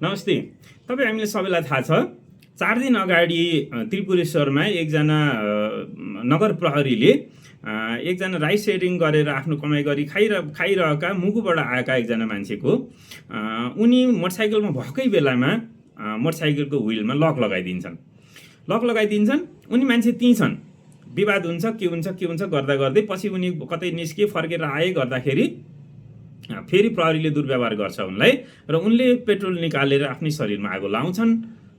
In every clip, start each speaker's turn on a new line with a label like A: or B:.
A: नमस्ते। तपाईँ हामीले सबैलाई थाहा छ 4 दिन अगाडि त्रिपुरेश्वरमा एकजना नगर प्रहरीले एकजना राइस सेयरिङ गरेर आफ्नो कमाइ गरी खाइरहेका मुगुबाट आएका एकजना मान्छेको उनी मोटरसाइकलमा भएकै बेलामा मोटरसाइकलको व्हिलमा लक लगाइदिन्छन्। उनी मान्छे त्यहीँ छन्। विवाद हुन्छ के हुन्छ गर्दा गर्दै पछि उनी कतै निस्के फर्केर आए गर्दाखेरि फेरि प्रहरीले दुर्व्यवहार गर्छ उनलाई र उनले पेट्रोल निकालेर आफ्नै शरीरमा आगो लाउँछन्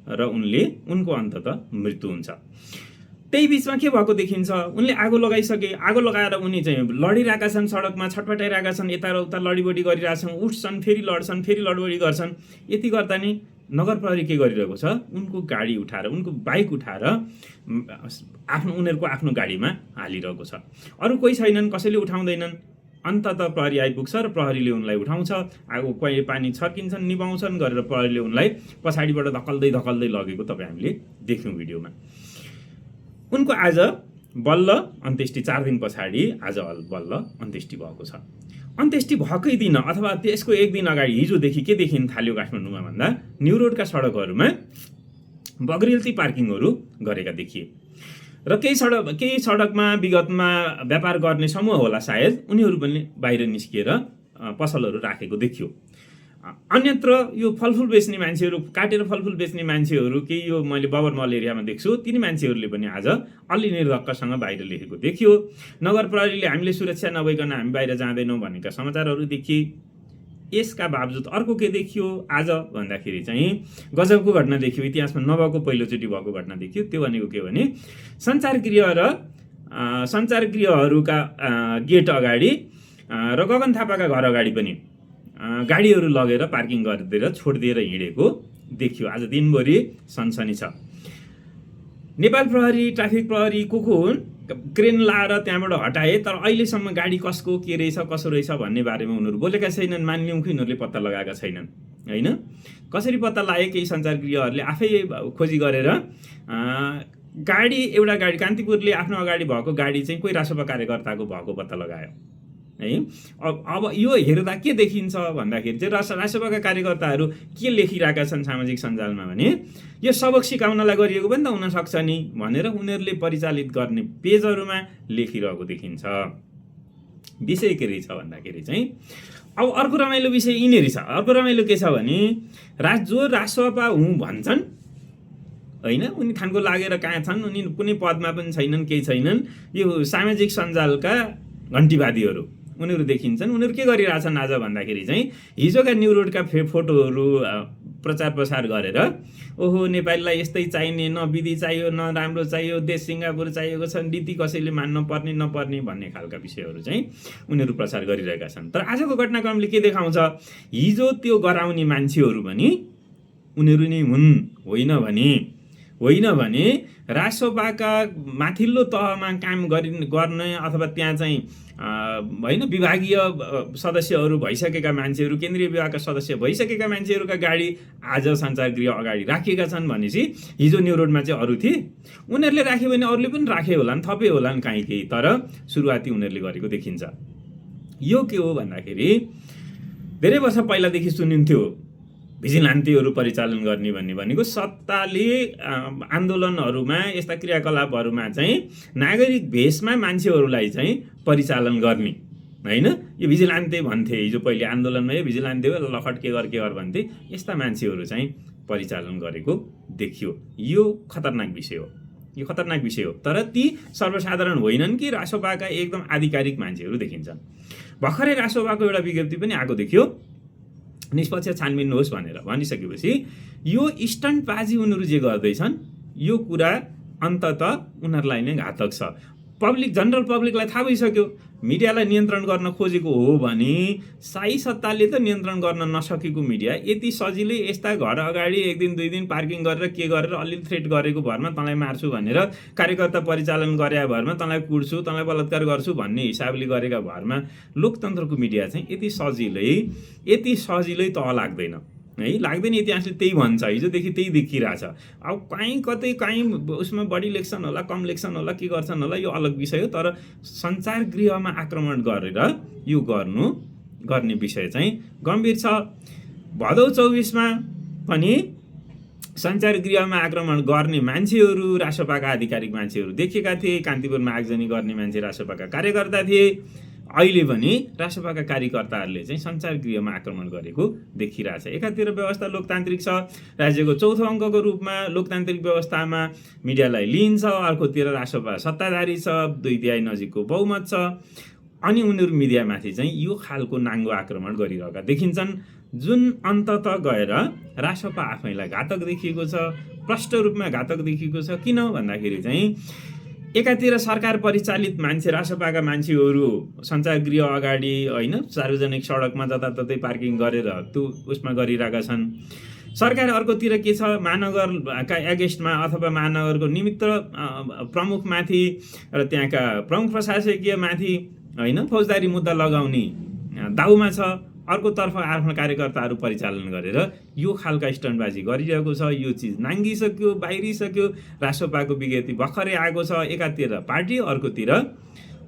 A: र उनको अन्ततः मृत्यु हुन्छ। त्यही बिचमा के भएको देखिन्छ, उनले आगो लगाएर उनी चाहिँ लडिरहेका छन्, सडकमा छटपटाइरहेका छन्, यता र उता लडीबडी गरिरहेछन्, उठ्छन् फेरि लड्छन् फेरि लडबडी गर्छन्। यति गर्दा नि नगर प्रहरी के गरिरहेको छ, उनको गाडी उठाएर उनको बाइक उठाएर उनीहरूको आफ्नो गाडीमा हालिरहेको छ। अरू कोही छैनन्, कसैले उठाउँदैनन्। अन्ततः प्रहरी आइपुग्छ र प्रहरीले उनलाई उठाउँछ। आगो कहिले पानी छर्किन्छन्, निभाउँछन् गरेर प्रहरीले उनलाई पछाडिबाट धकल्दै लगेको तपाईँ हामीले देख्यौँ भिडियोमा। उनको आज बल्ल अन्त्येष्टि 4 दिन पछाडि आज बल्ल अन्त्येष्टि भएको छ। अन्त्येष्टि भएकै दिन अथवा त्यसको एक दिन अगाडि हिजोदेखि के देखिन थाल्यो काठमाडौँमा भन्दा न्यू रोडका सडकहरूमा बग्रिल्ती पार्किङहरू गरेका देखिए र केही सडकमा विगतमा व्यापार गर्ने समूह होला सायद, उनीहरू पनि बाहिर निस्किएर पसलहरू राखेको देखियो। अन्यत्र यो फलफुल बेच्ने मान्छेहरू, काटेर फलफुल बेच्ने मान्छेहरू केही यो मैले बबर मल एरियामा देख्छु, तिनी मान्छेहरूले पनि आज अलि निर्धक्कसँग बाहिर लेखेको देखियो। नगर प्रहरीले हामीले सुरक्षा नभइकन हामी बाहिर जाँदैनौँ भनेका समाचारहरू देखिए। यसका बावजुद अर्को के देखियो आज भन्दाखेरि चाहिँ गजबको घटना देखियो, इतिहासमा नभएको पहिलोचोटि भएको घटना देखियो। त्यो भनेको के भने सञ्चार गृहहरूका गेट अगाडि र गगन थापाका घर अगाडि पनि गाडीहरू लगेर पार्किङ गरिदिएर छोडिदिएर हिँडेको देखियो। आज दिनभरि सनसनी छ। नेपाल प्रहरी, ट्राफिक प्रहरी को हुन्, क्रेन लाएर त्यहाँबाट हटाए, तर अहिलेसम्म गाडी कसको के रहेछ कसो रहेछ भन्ने बारेमा उनीहरू बोलेका छैनन्। मानिलिउँ कि उनीहरूले पत्ता लगाएका छैनन्, होइन? कसरी पत्ता लाए, केही सञ्चार गृहहरूले आफै खोजी गरेर एउटा गाडी कान्तिपुरले आफ्नो अगाडि भएको गाडी चाहिँ कोही रासोपा कार्यकर्ताको भएको पत्ता लगायो है। अब यो हेर्दा के देखिन्छ भन्दाखेरि चाहिँ रासोपाका कार्यकर्ताहरू के लेखिरहेका छन् सामाजिक सञ्जालमा भने यो सबक सिकाउनलाई गरिएको पनि त हुनसक्छ नि भनेर उनीहरूले परिचालित गर्ने पेजहरूमा लेखिरहेको देखिन्छ। विषय के रहेछ भन्दाखेरि चाहिँ अब अर्को रमाइलो विषय यिनीहरू छ। अर्को रमाइलो के छ भने जो रासोपा हुँ भन्छन् होइन, उनी थानको लागेर कहाँ छन्, उनी कुनै पदमा पनि छैनन्, केही छैनन्। यो सामाजिक सञ्जालका घन्टीवादीहरू उनीहरू देखिन्छन्। उनीहरू के गरिरहेछन् आज भन्दाखेरि चाहिँ हिजोका न्यू रोडका फोटोहरू प्रचार प्रसार गरेर ओहो नेपालीलाई यस्तै चाहिने, न विधि चाहियो, न राम्रो चाहियो, देश सिङ्गापुर चाहिएको छ, नीति कसैले मान्न पर्ने नपर्ने भन्ने खालका विषयहरू चाहिँ उनीहरू प्रचार गरिरहेका छन्। तर आजको घटनाक्रमले के देखाउँछ, हिजो त्यो गराउने मान्छेहरू पनि उनीहरू नै हुन्, होइन भने रासोपाका माथिल्लो तहमा काम गर्ने अथवा त्यहाँ चाहिँ होइन विभागीय सदस्यहरू भइसकेका मान्छेहरू, केन्द्रीय विभागका सदस्य भइसकेका मान्छेहरूका गाडी आज सञ्चार गृह अगाडि राखिएका छन् भनेपछि हिजो न्यू रोडमा चाहिँ अरू थिए, उनीहरूले राख्यो भने अरूले पनि राखे होलान्, थपे होलान् केही, तर सुरुवाती उनीहरूले गरेको देखिन्छ। यो के हो भन्दाखेरि धेरै वर्ष पहिलादेखि सुनिन्थ्यो भिजिलान्तीहरू परिचालन गर्ने भनेको सत्ताले आन्दोलनहरूमा यस्ता क्रियाकलापहरूमा चाहिँ नागरिक भेषमा मान्छेहरूलाई चाहिँ परिचालन गर्ने, होइन? यो भिजिलान्ते भन्थे, हिजो पहिले आन्दोलनमा यो भिजिलान्ते हो, लखट के गर भन्थे, यस्ता मान्छेहरू चाहिँ परिचालन गरेको देखियो। यो खतरनाक विषय हो। तर ती सर्वसाधारण होइनन् कि रासोपाका एकदम आधिकारिक मान्छेहरू देखिन्छन्। भर्खरै रासोपाको एउटा विज्ञप्ति पनि आएको देखियो, निष्पक्ष छानबिन होस् भनेर भनिसकेपछि यो स्टन्टबाजी उनीहरू जे गर्दैछन् यो कुरा अन्ततः उनीहरूलाई नै घातक छ। जनरल पब्लिकलाई थाहा भइसक्यो मिडियालाई नियन्त्रण गर्न खोजेको हो भने शाही सत्ताले त नियन्त्रण गर्न नसकेको मिडिया यति सजिलै यस्ता घर अगाडि 1 दिन 2 दिन पार्किङ गरेर के गरेर अलि थ्रेट गरेको भरमा तँलाई मार्छु भनेर कार्यकर्ता परिचालन गरे भरमा तँलाई कुट्छु, तँलाई बलात्कार गर्छु भन्ने हिसाबले गरेका भरमा लोकतन्त्रको मिडिया चाहिँ यति सजिलै तह लाग्दैन है, लाग्दैन। इतिहासले त्यही भन्छ, हिजोदेखि त्यही देखिरहेछ। अब कहीँ उसमा बढी लेख्छन् होला, कम लेख्छन् होला, के गर्छन् होला, यो अलग विषय हो। तर सञ्चार गृहमा आक्रमण गरेर यो गर्ने विषय चाहिँ गम्भीर छ। भदौ 24मा पनि सञ्चार गृहमा आक्रमण गर्ने मान्छेहरू रासपाका आधिकारिक मान्छेहरू देखिएका थिए। कान्तिपुरमा आगजनी गर्ने मान्छे रासपाका कार्यकर्ता थिए। अहिले पनि रासपाका कार्यकर्ताहरूले चाहिँ सञ्चार गृहमा आक्रमण गरेको देखिरहेछ। एकातिर व्यवस्था लोकतान्त्रिक छ, राज्यको चौथो अङ्कको रूपमा लोकतान्त्रिक व्यवस्थामा मिडियालाई लिइन्छ, अर्कोतिर रासपा सत्ताधारी छ, 2/3 नजिकको बहुमत छ, अनि उनीहरू मिडियामाथि चाहिँ यो खालको नाङ्गो आक्रमण गरिरहेका देखिन्छन्, जुन अन्तत गएर रासपा आफैलाई घातक देखिएको छ, प्रष्ट रूपमा घातक देखिएको छ। किन भन्दाखेरि चाहिँ एकातिर सरकार परिचालित मान्छे रासपाका मान्छेहरू सञ्चार गृह अगाडि होइन सार्वजनिक सडकमा जताततै पार्किङ गरेर त्यो उसमा गरिरहेका छन्। सरकार अर्कोतिर के छ, महानगरका एगेन्स्टमा अथवा महानगरको निमित्त प्रमुखमाथि र त्यहाँका प्रमुख प्रशासकीय माथि होइन फौजदारी मुद्दा लगाउने दाउमा छ। अर्कोतर्फ आफ्नो कार्यकर्ताहरू परिचालन गरेर यो खालका स्टन्टबाजी गरिरहेको छ। यो चिज नाङ्गिसक्यो, बाहिरिसक्यो, रासपाको विज्ञप्ति भर्खरै आएको छ एकातिर पार्टी, अर्कोतिर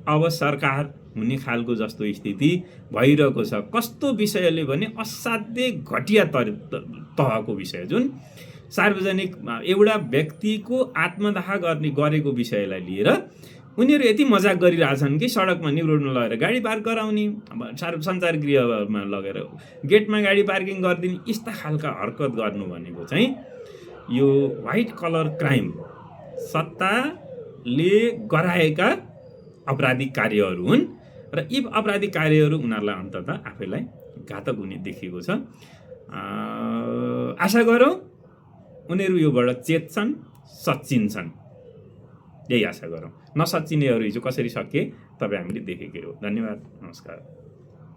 A: अब सरकार हुने खालको जस्तो स्थिति भइरहेको छ। कस्तो विषयले भने असाध्यै घटिया तहको विषय, जुन सार्वजनिक एउटा व्यक्तिको आत्मदाह गरेको विषयलाई लिएर उनीहरू यति मजाक गरिरहेछन् कि सडकमा निरोडमा लगेर गाडी पार्क गराउने, सञ्चार गृहमा लगेर गेटमा गाडी पार्किङ गरिदिने, यस्ता खालका हरकत गर्नु भनेको चाहिँ यो व्हाइट कलर क्राइम सत्ताले गराएका अपराधिक कार्यहरू हुन् र यी अपराधिक कार्यहरू उनीहरूलाई अन्ततः आफैलाई घातक हुने देखिएको छ। आशा गरौँ उनीहरू योबाट चेत्छन्, सच्चिन्छन्, यही आशा गरौँ। नसच्चिनेहरू हिजो कसरी सकिए तपाईँ हामीले देखेकै हो। धन्यवाद, नमस्कार।